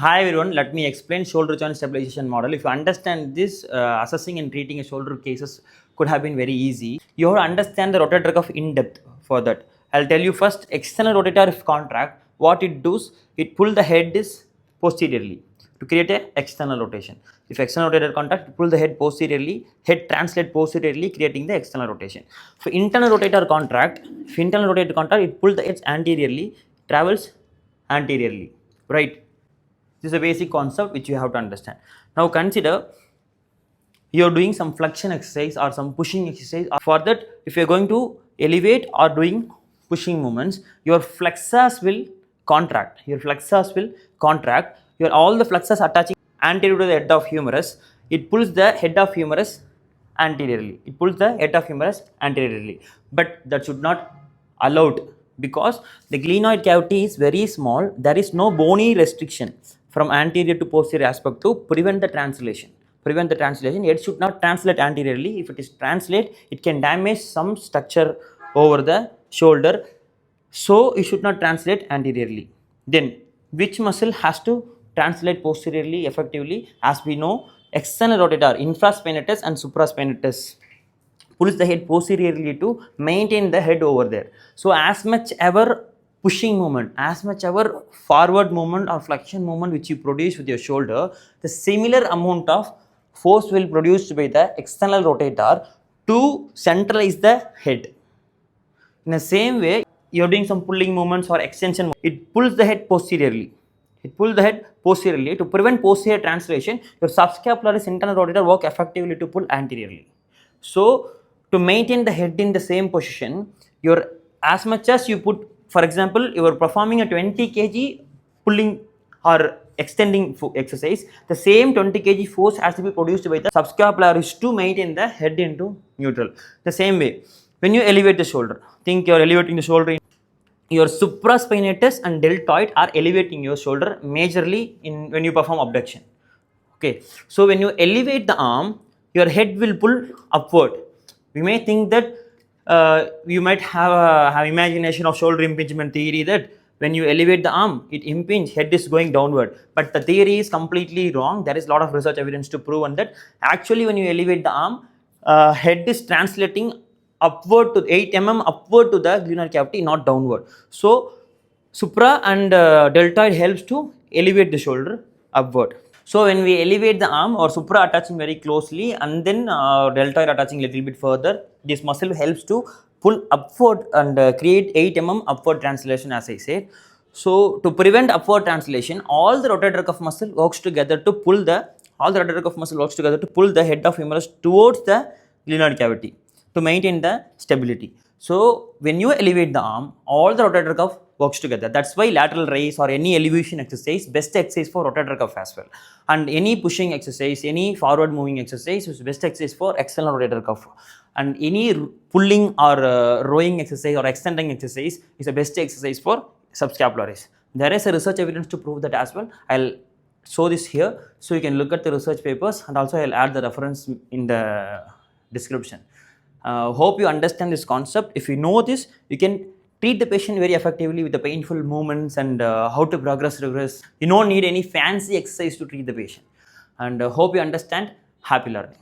Hi everyone, let me explain shoulder joint stabilization model. If you understand this, assessing and treating a shoulder cases could have been very easy. You have to understand the rotator cuff in depth for that. I'll tell you first, external rotator contract, what it does, it pull the head is posteriorly to create a external rotation. If external rotator contract, pull the head posteriorly, head translate posteriorly, creating the external rotation. For internal rotator contract, it pull the edge anteriorly, travels anteriorly, right? This is a basic concept which you have to understand. Now consider you are doing some flexion exercise or some pushing exercise. For that, if you are going to elevate or doing pushing movements, your flexors will contract. Your all the flexors attaching anterior to the head of humerus. It pulls the head of humerus anteriorly. But that should not allowed because the glenoid cavity is very small. There is no bony restriction from anterior to posterior aspect to prevent the translation. It should not translate anteriorly. If it is translate, it can damage some structure over the shoulder. So it should not translate anteriorly. Then which muscle has to translate posteriorly effectively? As we know, external rotator, infraspinatus and supraspinatus pulls the head posteriorly to maintain the head over there. So as much ever pushing movement, as much ever forward movement or flexion movement which you produce with your shoulder, the similar amount of force will produced by the external rotator to centralize the head. In the same way, you're doing some pulling movements or extension, it pulls the head posteriorly. To prevent posterior translation, your subscapularis internal rotator work effectively to pull anteriorly. So to maintain the head in the same position, your as much as you put, for example, you are performing a 20 kg pulling or extending exercise, the same 20 kg force has to be produced by the subscapularis to maintain the head into neutral. The same way, when you elevate the shoulder, think you are elevating the shoulder, your supraspinatus and deltoid are elevating your shoulder majorly in when you perform abduction. Okay, so when you elevate the arm, your head will pull upward. We may think that you might have imagination of shoulder impingement theory that when you elevate the arm, it impinges, head is going downward. But the theory is completely wrong. There is a lot of research evidence to prove on that. Actually, when you elevate the arm, head is translating upward to 8 mm upward to the glenoid cavity, not downward. So supra and deltoid helps to elevate the shoulder upward. So when we elevate the arm or supra attaching very closely and then deltoid attaching a little bit further, this muscle helps to pull upward and create 8 mm upward translation, as I said. So to prevent upward translation, all the rotator cuff muscle works together to pull the head of humerus towards the glenoid cavity to maintain the stability. So when you elevate the arm, all the rotator cuff works together. That's why lateral raise or any elevation exercise, best exercise for rotator cuff as well. And any pushing exercise, any forward moving exercise is best exercise for external rotator cuff. And any pulling or rowing exercise or extending exercise is the best exercise for subscapularis. There is a research evidence to prove that as well. I'll show this here so you can look at the research papers, and also I'll add the reference in the description. Hope you understand this concept. If you know this, you can treat the patient very effectively with the painful movements and how to regress. You don't need any fancy exercise to treat the patient. And hope you understand. Happy learning.